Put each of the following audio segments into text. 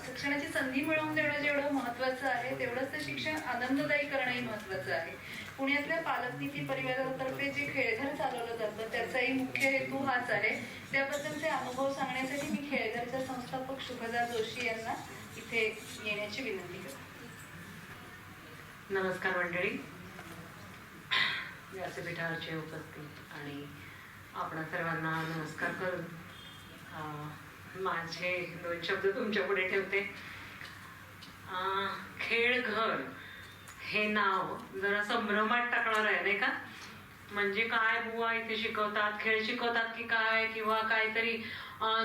शिक्षणाची संधी मिळवून देणं जेवढं महत्वाचं आहे तेवढंच ते शिक्षण आनंददायी करणंही महत्वाचं आहे. पुण्यातल्या पालकनीती परिवारातर्फे जे खेळघर चालवलं जातं त्याचाही मुख्य हेतू हाच आहे. त्याबद्दलचे अनुभव सांगण्यासाठी मी खेळघरच्या संस्थापक शुभदा जोशी यांना इथे येण्याची विनंती करते. नमस्कार मंडळी, व्यासपीठावरचे उपस्थित आणि आपण सर्वांना नमस्कार करून माझे 2 शब्द तुमच्या पुढे ठेवते. खेळघर हे नाव जरा संभ्रमात टाकणार आहे नाही का? म्हणजे काय बुवा इथे शिकवतात, खेळ शिकवतात की काय, किंवा काहीतरी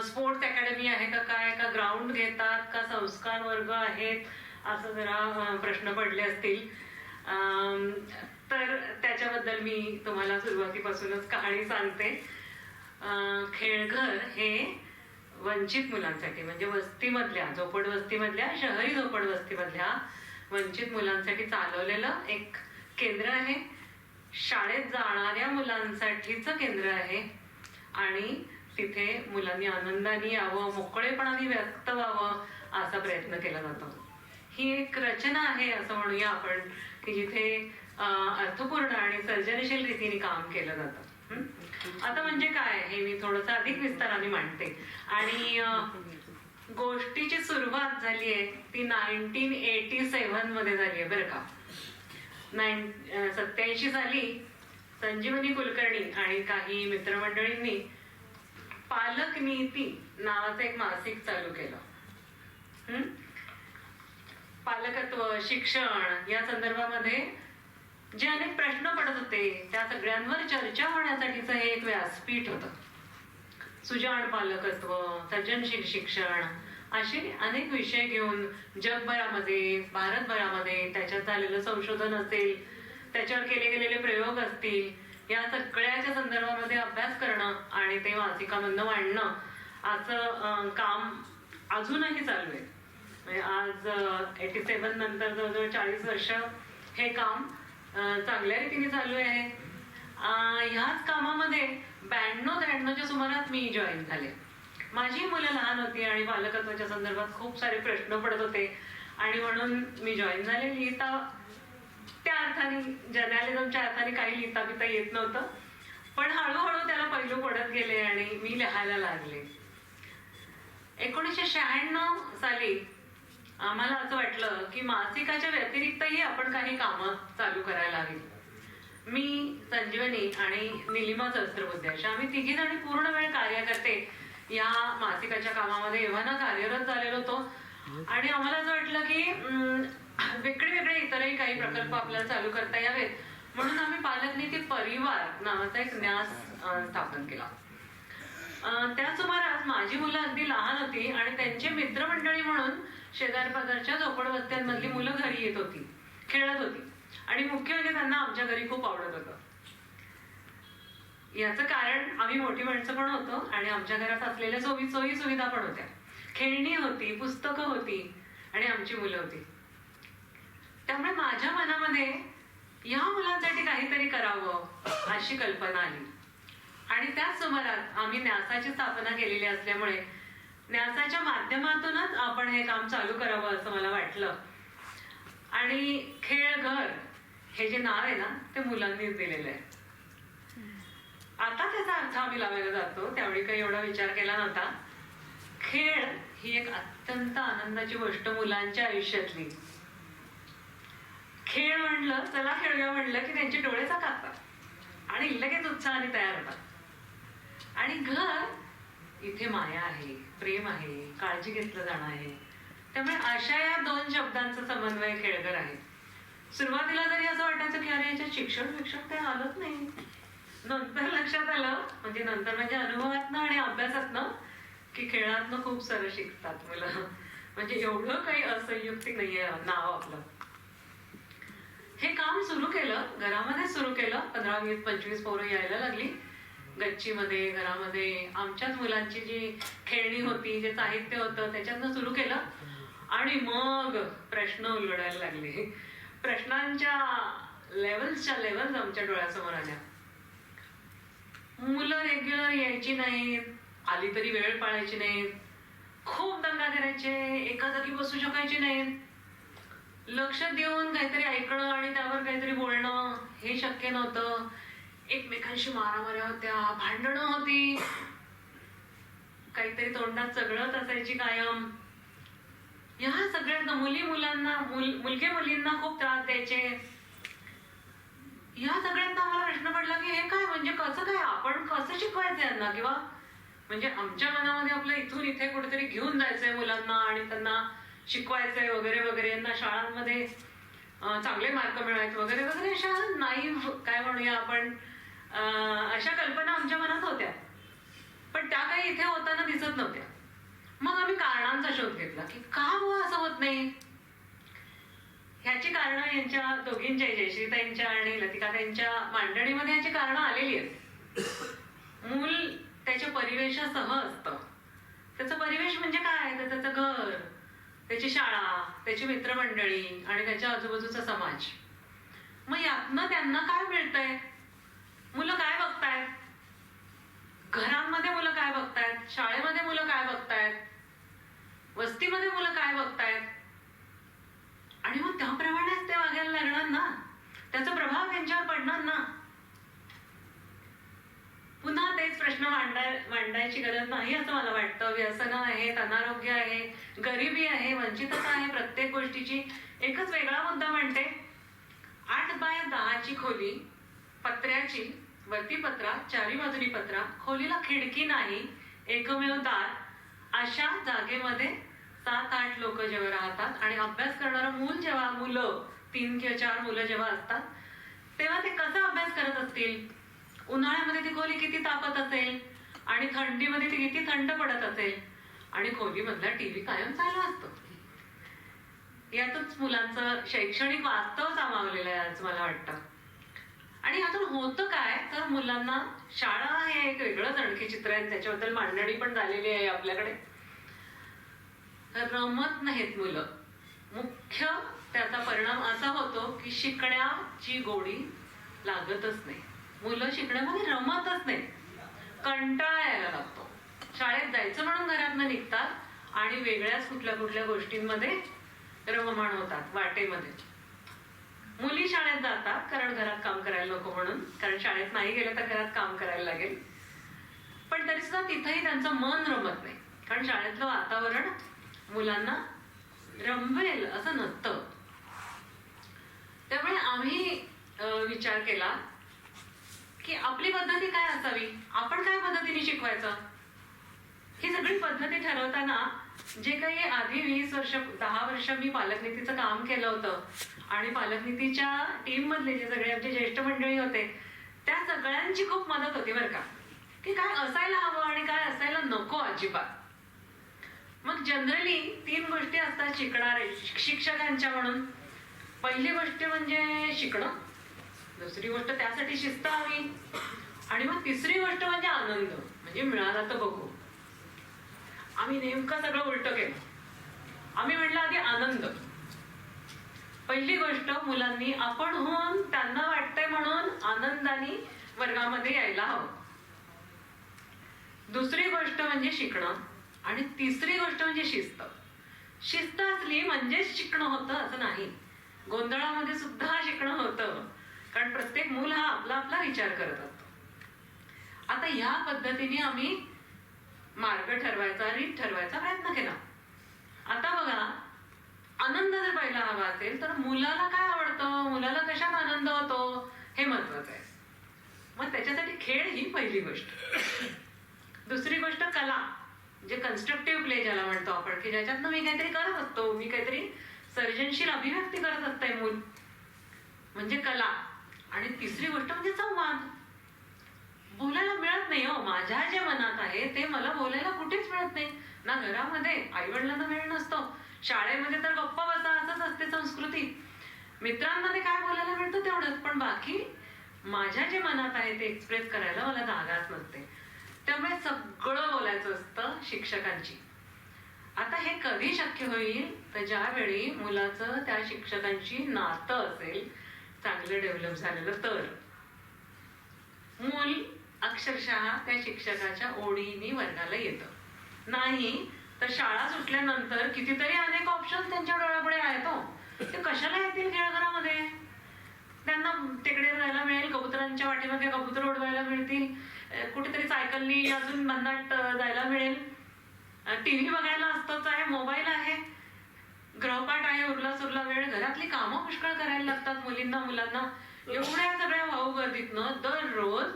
स्पोर्ट्स अकॅडमी आहे का काय, का ग्राउंड घेतात का संस्कार वर्ग आहेत, असं जरा प्रश्न पडले असतील. तर त्याच्याबद्दल मी तुम्हाला सुरुवातीपासूनच कहाणी सांगते. खेळघर हे वंचित मुलांसाठी, म्हणजे वस्तीमधल्या, झोपडवस्तीमधल्या, शहरी झोपडवस्तीमधल्या वंचित मुलांसाठी चालवलेलं एक केंद्र आहे. शाळेत जाणाऱ्या मुलांसाठीचं केंद्र आहे आणि तिथे मुलांनी आनंदाने यावं, मोकळेपणाने व्यक्त व्हावं असा प्रयत्न केला जातो. ही एक रचना आहे असं म्हणूया आपण, की जिथे अर्थपूर्ण आणि सर्जनशील रीतीने काम केलं जातं. आता म्हणजे काय हे मी थोडंसं अधिक विस्ताराने मांडते. आणि गोष्टीची सुरुवात झाली आहे ती 1987 मध्ये झाली आहे बरं का. 87 साली संजीवनी कुलकर्णी आणि काही मित्रमंडळींनी पालक नीती नावाचं एक मासिक चालू केलं. पालकत्व, शिक्षण या संदर्भामध्ये जे अनेक प्रश्न पडत होते त्या सगळ्यांवर चर्चा होण्यासाठीच हे एक व्यासपीठ होतं. सुजाण पालकत्व, सर्जनशील शिक्षण असे अनेक विषय घेऊन जगभरामध्ये, भारतभरामध्ये त्याच्यात झालेलं संशोधन असेल, त्याच्यावर केले गेलेले प्रयोग असतील, या सगळ्याच्या संदर्भामध्ये अभ्यास करणं आणि ते मासिकामधनं मांडणं असं काम अजूनही चालू आहे. म्हणजे आज 87 नंतर जवळजवळ 40 वर्ष हे काम चांगल्या रीतीने चालू आहे. ह्याच कामामध्ये 92-93च्या सुमारास मी जॉईन झाले. माझी मुलं लहान होती आणि पालकत्वाच्या संदर्भात खूप सारे प्रश्न पडत होते आणि म्हणून मी जॉईन झाले. लिहिता त्या अर्थाने, जर्नलिझमच्या अर्थाने काही लिहिता बिता येत नव्हतं, पण हळूहळू त्याला पैलू पडत गेले आणि मी लिहायला लागले. 1996 साली आम्हाला असं वाटलं की मासिकाच्या व्यतिरिक्तही आपण काही कामं चालू करायला हवी. मी, संजीवनी आणि निलिमा सहस्त्रबुद्धे अशा आम्ही 3 जणी पूर्ण वेळ कार्यकर्ते या मासिकाच्या कामामध्ये एव्हाना कार्यरत झालेलो होतो. आणि आम्हाला असं वाटलं की वेगळे इतरही काही प्रकल्प आपल्याला चालू करता यावेत, म्हणून आम्ही पालकनीती परिवार नावाचा एक न्यास स्थापन केला. त्या सुमारास माझी मुलं अगदी लहान होती आणि त्यांचे मित्रमंडळी म्हणून शेजारपाजारच्या झोपडवस्त्यांमधली मुलं घरी येत होती, खेळत होती आणि मुख्य म्हणजे त्यांना आमच्या घरी खूप आवडत होतं. याचं कारण आम्ही मोठी माणसं पण होतो आणि आमच्या घरात असलेल्या सोयी सुविधा पण होत्या. खेळणी होती, पुस्तकं होती आणि आमची मुलं होती. त्यामुळे माझ्या मनामध्ये या मुलांसाठी काहीतरी करावं अशी कल्पना आली. आणि त्याच सुमारात आम्ही न्यासाची स्थापना केलेली असल्यामुळे न्यासाच्या माध्यमातूनच आपण हे काम चालू करावं असं मला वाटलं. आणि खेळघर हे जे नाव आहे ना ते मुलांनीच दिलेलं आहे. आता त्याचा अर्थ आम्ही लावायला जातो, त्यावेळी काही एवढा विचार केला नव्हता. खेळ ही एक अत्यंत आनंदाची गोष्ट मुलांच्या आयुष्यातली. खेळ म्हणलं, चला खेळूया म्हणलं की त्यांचे डोळे चकाकतात आणि लगेच उत्साहाने तयार होतात. आणि घर इथे माया आहे, प्रेम आहे, काळजी घेतलं जाणं आहे. त्यामुळे अशा या 2 शब्दांचा समन्वय खेळघर आहे. सुरुवातीला जरी असं वाटायचं की अरे याच्यात शिक्षण काही आलंच नाही, नंतर लक्षात आलं, म्हणजे अनुभवातनं आणि अभ्यासातनं, की खेळातनं खूप सारं शिकतात मुलं. म्हणजे एवढं काही असंयुक्तिक नाहीये नाव आपलं. हे काम सुरू केलं, घरामध्ये सुरू केलं. 15, 20, 25 पोरं यायला लागली गच्चीमध्ये, घरामध्ये. आमच्याच मुलांची जी खेळणी होती, जे साहित्य होतं त्याच्यातनं सुरू केलं. आणि मग प्रश्न उलगडायला लागले. प्रश्नांच्या लेवल्स आमच्या डोळ्यासमोर आल्या. मुलं रेग्युलर यायची नाहीत, आली तरी वेळ पाळायची नाहीत. खूप दंगा करायचे, एका जागी बसू शकायचे नाहीत. लक्ष देऊन काहीतरी ऐकणं आणि त्यावर काहीतरी बोलणं हे शक्य नव्हतं. एकमेकांशी मारामाऱ्या होत्या, भांडणं होती, काहीतरी तोंडात चगळत असायची कायम. या सगळ्यांना मुलगे मुलींना खूप त्रास द्यायचे. या सगळ्यांना आम्हाला प्रश्न पडला की हे काय, म्हणजे कसं काय, आपण कसं शिकवायचं यांना, किंवा म्हणजे आमच्या मनामध्ये आपलं इथून इथे कुठेतरी घेऊन जायचंय मुलांना आणि त्यांना शिकवायचंय वगैरे वगैरे, यांना शाळांमध्ये चांगले मार्क मिळायचे वगैरे वगैरे, अशा नाईव्ह काय म्हणूया आपण, अशा कल्पना आमच्या मनात होत्या. पण त्या काही इथे होताना दिसत नव्हत्या. मग आम्ही कारणांचा शोध घेतला की का बुवा असं होत नाही. ह्याची कारणं यांच्या दोघींच्या, जयश्रीताईंच्या आणि लतिकाताईंच्या मांडणीमध्ये ह्याची कारणं आलेली आहेत. मूल त्याच्या परिवेशासह असतं. त्याचा परिवेश म्हणजे काय, तर त्याचं घर, त्याची शाळा, त्याची मित्रमंडळी आणि त्याच्या आजूबाजूचा समाज. मग यातनं त्यांना काय मिळतंय, मुलं काय बघतायत, घरांमध्ये मुलं काय बघतायत, शाळेमध्ये मुलं काय बघतायत, वस्तीमध्ये मुलं काय बघतायत, आणि मग त्याप्रमाणेच ते वागायला लागणार ना, त्याचा प्रभाव त्यांच्यावर पडणार ना. पुन्हा तेच प्रश्न मांडायची गरज नाही असं मला वाटतं. व्यसनं आहेत, अनारोग्य आहे, गरिबी आहे, वंचितता आहे, प्रत्येक गोष्टीची एकच वेगळा मुद्दा म्हणते. 8 बाय 10ची खोली, पत्र्याची, वरती पत्रा, चारी बाजूनी पत्रा, खोलीला खिडकी नाही, एकमेव दार, अशा जागेमध्ये 7-8 लोक जेव्हा राहतात आणि अभ्यास करणारं मुलं 3 किंवा 4 मुलं जेव्हा असतात, तेव्हा ते कसा अभ्यास करत असतील. उन्हाळ्यामध्ये ती खोली किती तापत असेल आणि थंडीमध्ये ती किती थंड पडत असेल, आणि खोलीमधला टीव्ही कायम चालू असतो. यातच मुलांचं शैक्षणिक वास्तव सामावलेलं आहे असं मला वाटतं. आणि यातून होतं काय, तर मुलांना शाळा हे एक वेगळंच आणखी चित्र आहे, त्याच्याबद्दल मांडणी पण झालेली आहे आपल्याकडे. रमत नाहीत मुलं. मुख्य त्याचा परिणाम असा होतो की शिकण्याची गोडी लागतच नाही. मुलं शिकण्यामध्ये रमतच नाही, कंटाळा यायला लागतो. शाळेत जायचं म्हणून घरातनं निघतात आणि वेगळ्याच कुठल्या गोष्टींमध्ये रममाण होतात वाटेमध्ये. मुली शाळेत जातात कारण घरात काम करायला नको म्हणून, कारण शाळेत नाही गेलं तर घरात काम करायला लागेल. पण तरी सुद्धा तिथेही त्यांचं मन रमत नाही, कारण शाळेतलं वातावरण मुलांना रमवेल असं नसतं. त्यामुळे आम्ही विचार केला की आपली पद्धती काय असावी, आपण काय पद्धतीने शिकवायचं. ही सगळी पद्धती ठरवताना जे काही आधी 20 वर्ष 10 वर्ष मी पालकनीतीचं काम केलं होतं आणि पालकनीतीच्या टीम मधले जे सगळे आमचे ज्येष्ठ मंडळी होते, त्या सगळ्यांची खूप मदत होती बरं का, की काय असायला हवं आणि काय असायला नको अजिबात. मग जनरली 3 गोष्टी असतात शिकणारे शिक्षकांच्या म्हणून. पहिली गोष्ट म्हणजे शिकणं, दुसरी गोष्ट त्यासाठी शिस्त हवी, आणि मग तिसरी गोष्ट म्हणजे आनंद, म्हणजे मिळाला तर बघू. आम्ही नेमकं सगळं उलटं केलं. आम्ही म्हटलं आधी आनंद. पहिली गोष्ट, मुलांनी आपण होऊन त्यांना वाटतंय म्हणून आनंदाने वर्गामध्ये यायला हवं. दुसरी गोष्ट म्हणजे शिकणं, आणि तिसरी गोष्ट म्हणजे शिस्त. शिस्त असली म्हणजेच शिकणं होतं असं नाही, गोंधळामध्ये सुद्धा शिकणं होतं, कारण प्रत्येक मूल हा आपला आपला विचार करत असतो. आता ह्या पद्धतीने आम्ही मार्ग ठरवायचा, रीत ठरवायचा प्रयत्न केला. आता बघा, आनंद जर पहिला हवा असेल तर मुलाला काय आवडतं, मुलाला कशात आनंद होतो हे महत्वाचं आहे. मग त्याच्यासाठी खेळ ही पहिली गोष्ट. दुसरी गोष्ट कला, जे कन्स्ट्रक्टिव्ह प्ले ज्याला म्हणतो आपण, की ज्याच्यातनं मी काहीतरी करत असतो, मी काहीतरी सर्जनशील अभिव्यक्ती करत असते मूल, म्हणजे कला. आणि तिसरी गोष्ट म्हणजे संवाद. बोलायला मिळत नाही हो, माझ्या जे मनात आहे ते मला बोलायला कुठेच मिळत नाही. ना घरामध्ये आई वडिलांना वेळ नसतो, शाळेमध्ये तर गप्पा बसा असंच असते संस्कृती, मित्रांमध्ये काय बोलायला मिळतं तेवढंच, पण बाकी माझ्या जे मनात आहे ते एक्सप्रेस करायला मला जागाच नसते. त्यामुळे सगळं बोलायचं असतं शिक्षकांची. आता हे कधी शक्य होईल, तर ज्यावेळी मुलाचं त्या शिक्षकांची नातं असेल चांगलं डेव्हलप झालेलं, तर मूल अक्षरशः त्या शिक्षकाच्या ओढीने वर्गाला येतं. नाही तर शाळा सुटल्यानंतर कितीतरी अनेक ऑप्शन त्यांच्या डोळ्यापुढे आहेत हो. ते कशाला येतील खेळघरामध्ये? त्यांना तिकडे जायला मिळेल, कबुतरांच्या वाटेमध्ये कबूतर उडवायला मिळतील, कुठेतरी सायकलनी अजून भन्नाट जायला मिळेल, टीव्ही बघायला असतोच आहे, मोबाईल आहे, ग्रहपाठ आहे, उरला सुरला वेळ, घरातली कामं पुष्कळ करायला लागतात मुलींना मुलांना. एवढ्या सगळ्या भाऊ गर्दीतनं दररोज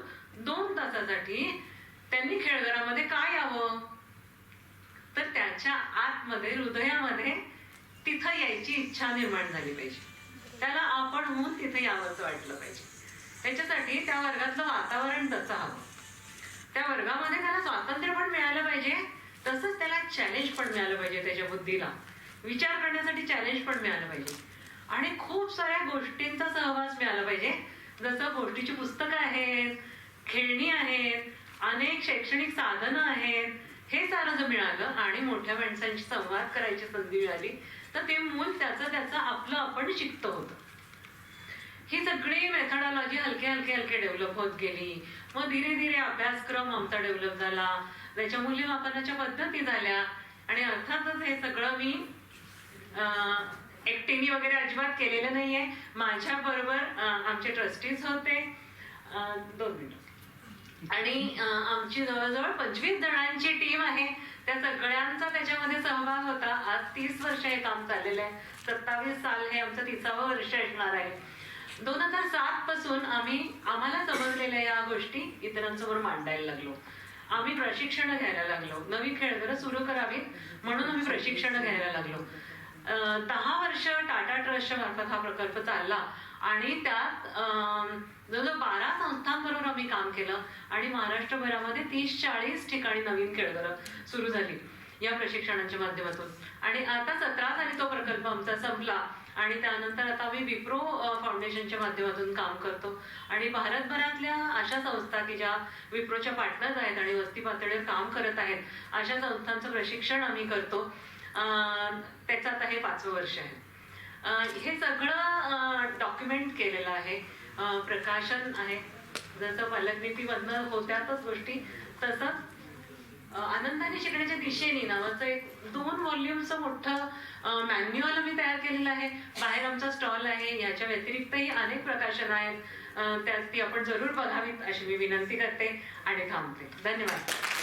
2 तासासाठी त्यांनी खेळघरामध्ये काय यावं? तर त्याच्या आतमध्ये हृदयामध्ये तिथं यायची इच्छा निर्माण झाली पाहिजे. त्याला आपणहून तिथे यावंच वाटलं पाहिजे. त्याच्यासाठी त्या वर्गातलं वातावरण तसं हवं. त्या वर्गामध्ये त्याला स्वातंत्र्य पण मिळालं पाहिजे, तसंच त्याला चॅलेंज पण मिळालं पाहिजे. त्याच्या बुद्धीला विचार करण्यासाठी चॅलेंज पण मिळालं पाहिजे आणि खूप साऱ्या गोष्टींचा सहवास मिळाला पाहिजे. जसं गोष्टीची पुस्तकं आहेत, खेळणी आहेत, अनेक शैक्षणिक साधनं आहेत. हे सारं जर मिळालं आणि मोठ्या माणसांशी संवाद करायची संधी मिळाली तर ते मूल त्याचं आपलं आपण शिकतं होतं. ही सगळी मेथडॉलॉजी हलके डेव्हलप होत गेली. मग धीरे धीरे अभ्यासक्रम आमचा डेव्हलप झाला, त्याच्या मूल्यमापनाच्या पद्धती झाल्या आणि अर्थातच हे सगळं मी एकटीने वगैरे अजिबात केलेलं नाहीये. माझ्या बरोबर आमचे ट्रस्टीज होते 2 मिनिटं आणि आमची जवळजवळ 25 जणांची टीम आहे. त्या सगळ्यांचा त्याच्यामध्ये सहभाग होता. आज 30 वर्ष हे काम चाललेलं आहे. 27 साल हे आमचं 30वं वर्ष असणार आहे. 2007 पासून आम्हाला समजलेल्या या गोष्टी इतरांसमोर मांडायला लागलो. आम्ही प्रशिक्षण घ्यायला लागलो. नवी खेळघरं सुरू करावीत म्हणून आम्ही प्रशिक्षण घ्यायला लागलो. 10 वर्ष टाटा ट्रस्टच्या मार्फत हा प्रकल्प चालला आणि त्यात जवळजवळ 12 संस्थांबरोबर आम्ही काम केलं आणि महाराष्ट्रभरामध्ये 30-40 ठिकाणी नवीन खेळघरं सुरू झाली या प्रशिक्षणाच्या माध्यमातून. आणि आता 17 साली तो प्रकल्प आमचा संपला आणि त्यानंतर आता आम्ही विप्रो फाउंडेशनच्या माध्यमातून काम करतो आणि भारतभरातल्या अशा संस्था की ज्या विप्रोच्या पार्टनर्स आहेत आणि वस्ती पातळीवर काम करत आहेत अशा संस्थांचं प्रशिक्षण आम्ही करतो. त्याचं आता हे 5वं वर्ष आहे. हे सगळं डॉक्युमेंट केलेलं आहे, प्रकाशन आहे. जसं पालकनीतीमधनं होत्यातच गोष्टी तसंच आनंदाने शिकण्याच्या दिशेने नावाचं एक 2 व्हॉल्युमचं मोठं मॅन्युअल मी तयार केलेलं आहे. बाहेर आमचा स्टॉल आहे. याच्या व्यतिरिक्तही अनेक प्रकाशन आहेत. त्यात ती आपण जरूर बघावीत अशी मी विनंती करते आणि थांबते. धन्यवाद.